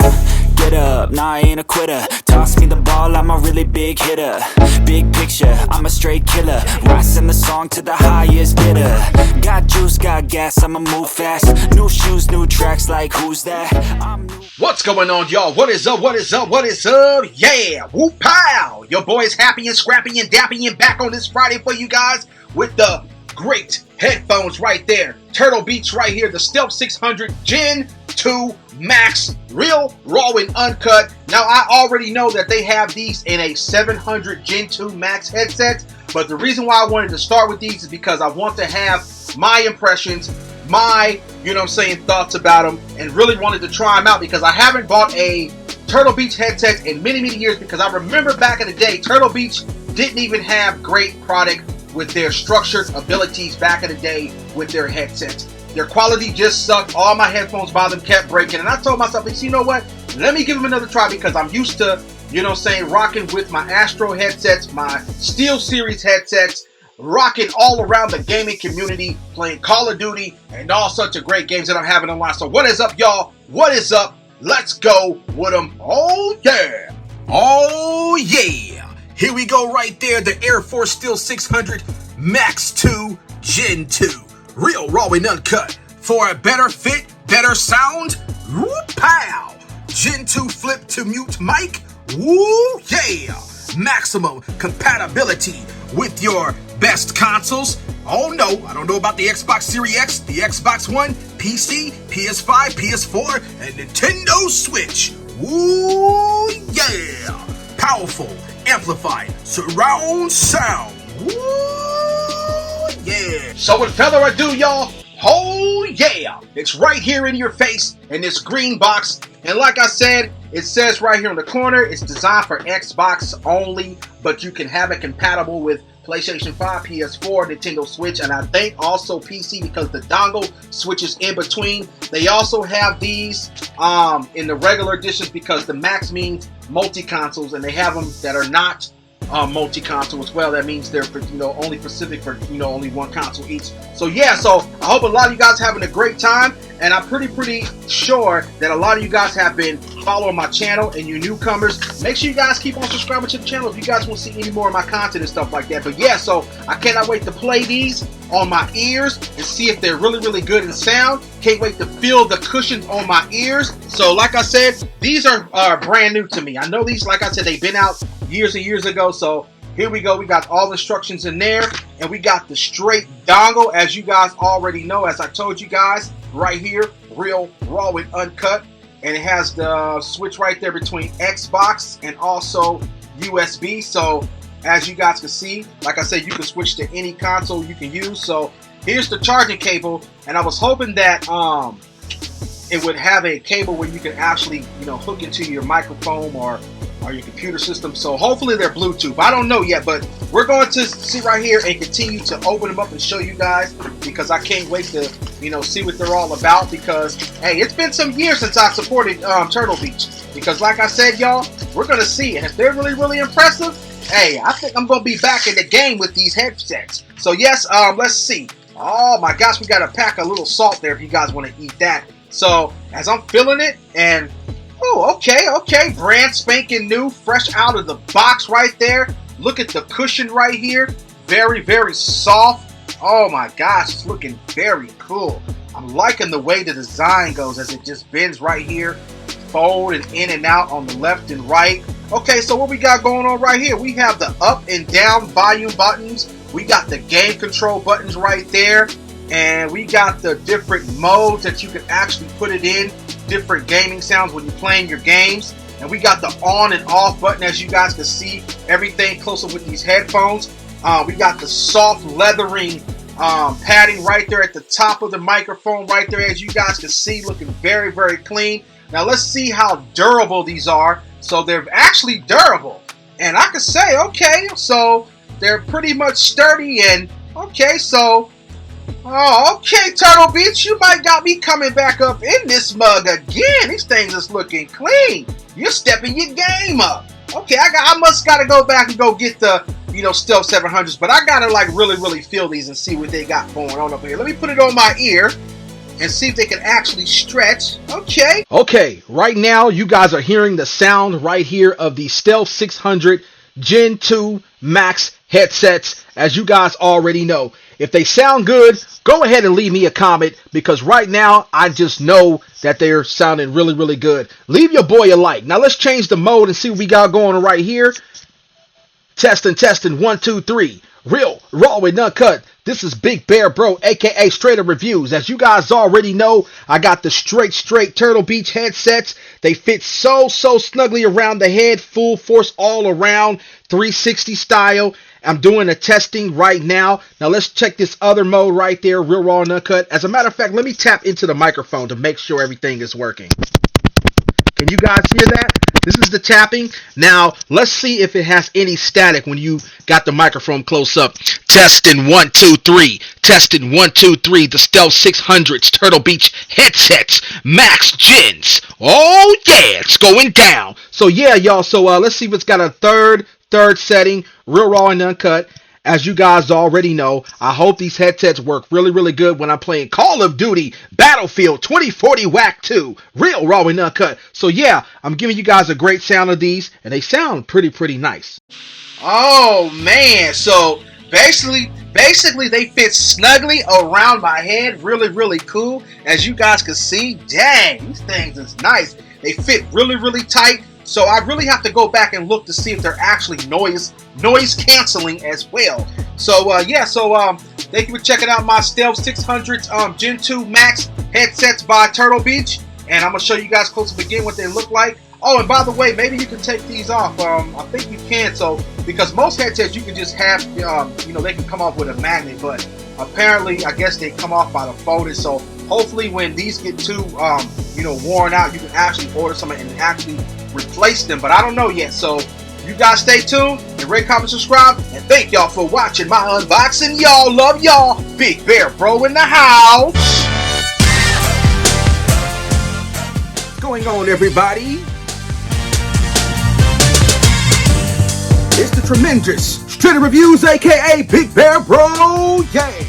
Get up, nah I ain't a quitter. Toss me the ball, I'm a really big hitter. Big picture, I'm a straight killer. Rising the song to the highest bidder. Got juice, got gas, I'ma move fast. New shoes, new tracks, like who's that? What's going on, y'all? What is up? What is up? What is up? Yeah, whoop pow! Your boy is happy and scrappy and dappy and back on this Friday for you guys with the great headphones right there. Turtle Beach right here, the Stealth 600 Gen 2 Max, real, raw, and uncut. Now, I already know that they have these in a 700 Gen 2 Max headset, but the reason why I wanted to start with these is because I want to have my impressions, my, thoughts about them, and really wanted to try them out because I haven't bought a Turtle Beach headset in many, many years because I remember back in the day, Turtle Beach didn't even have great product with their structured abilities back in the day with their headsets. Their quality just sucked. All my headphones by them kept breaking. And I told myself, you know what? Let me give them another try because I'm used to, rocking with my Astro headsets, my Steel Series headsets, rocking all around the gaming community, playing Call of Duty and all such of great games that I'm having online. So what is up, y'all? What is up? Let's go with them. Oh, yeah. Oh, yeah. Here we go right there. The Air Force Steel 600 Max 2 Gen 2. Real, raw, and uncut. For a better fit, better sound. Woo pow! Gen 2 flip to mute mic. Woo yeah! Maximum compatibility with your best consoles. Oh no, I don't know about the Xbox Series X, the Xbox One, PC, PS5, PS4, and Nintendo Switch. Woo yeah! Powerful, amplified, surround sound. Woo yeah! So with further ado, y'all, oh yeah! It's right here in your face in this green box. And like I said, it says right here in the corner, it's designed for Xbox only, but you can have it compatible with PlayStation 5, PS4, Nintendo Switch, and I think also PC because the dongle switches in between. They also have these in the regular editions because the Max means multi-consoles, and they have them that are not multi-console as well. That means they're only specific for only one console each. So yeah, so I hope a lot of you guys are having a great time, and I'm pretty sure that a lot of you guys have been following my channel, and you newcomers, make sure you guys keep on subscribing to the channel if you guys want to see any more of my content and stuff like that. But yeah, so I cannot wait to play these on my ears and see if they're really good in sound. Can't wait to feel the cushions on my ears. So like I said, these are brand new to me. I know these, like I said, they've been out years and years ago. So here we go. We got all the instructions in there, and we got the straight dongle, as you guys already know, as I told you guys, right here, real, raw, and uncut. And it has the switch right there between Xbox and also USB. So as you guys can see, like I said, you can switch to any console you can use. So here's the charging cable, and I was hoping that it would have a cable where you can actually hook into your microphone or your computer system. So hopefully they're Bluetooth. I don't know yet, but we're going to sit right here and continue to open them up and show you guys because I can't wait to see what they're all about because hey, it's been some years since I supported Turtle Beach because like I said, y'all, we're gonna see, and if they're really impressive, hey, I think I'm gonna be back in the game with these headsets. So yes, let's see. Oh my gosh, we got a pack of little salt there if you guys want to eat that. So as I'm feeling it, and oh, okay, brand spanking new, fresh out of the box right there. Look at the cushion right here, very soft. Oh my gosh, it's looking very cool. I'm liking the way the design goes as it just bends right here, fold and in and out on the left and right. Okay, so what we got going on right here? We have the up and down volume buttons. We got the game control buttons right there. And we got the different modes that you can actually put it in. Different gaming sounds when you're playing your games. And we got the on and off button, as you guys can see. Everything closer with these headphones. We got the soft leathering padding right there at the top of the microphone right there, as you guys can see, looking very clean. Now let's see how durable these are. So they're actually durable, and I could say, okay, so they're pretty much sturdy. And okay, so okay, Turtle Beach, you might got me coming back up in this mug again. These things is looking clean. You're stepping your game up. Okay, I must gotta go back and go get the Stealth 700s, but I gotta like really feel these and see what they got going on up here. Let me put it on my ear and see if they can actually stretch. Okay, right now you guys are hearing the sound right here of the Stealth 600 Gen 2 Max headsets. As you guys already know, if they sound good, go ahead and leave me a comment, because right now I just know that they're sounding really, really good. Leave your boy a like. Now let's change the mode and see what we got going on right here. Testing, 1, 2, 3. Real, raw, and uncut. This is Big Bear Bro, aka Straight Up Reviews. As you guys already know, I got the straight Turtle Beach headsets. They fit so snugly around the head, full force all around, 360 style. I'm doing a testing right now. Now let's check this other mode right there, real, raw, and uncut. As a matter of fact, let me tap into the microphone to make sure everything is working. Can you guys hear that? This is the tapping. Now, let's see if it has any static when you got the microphone close up. Testing 1, 2, 3. Testing 1, 2, 3. The Stealth 600s Turtle Beach headsets. Max Gens. Oh, yeah, it's going down. So, yeah, y'all. So, let's see if it's got a third setting. Real, raw, and uncut. As you guys already know, I hope these headsets work really, really good when I'm playing Call of Duty Battlefield 2040 WAC 2, real, raw, and uncut. So yeah, I'm giving you guys a great sound of these, and they sound pretty nice. Oh man, so basically they fit snugly around my head, really cool. As you guys can see, dang, these things is nice. They fit really tight. So I really have to go back and look to see if they're actually noise canceling as well. So yeah, so thank you for checking out my Stealth 600 Gen 2 Max headsets by Turtle Beach, and I'm gonna show you guys close to begin what they look like. Oh, and by the way, maybe you can take these off. I think you can. So because most headsets you can just have, you know, they can come off with a magnet, but apparently I guess they come off by the folded. So hopefully when these get too you know, worn out, you can actually order some and actually replace them, but I don't know yet. So you guys stay tuned and rate, comment, subscribe, and thank y'all for watching my unboxing. Y'all, love y'all. Big Bear Bro in the house. What's going on, everybody? It's the tremendous Straight Up Reviews, aka Big Bear Bro. Yeah.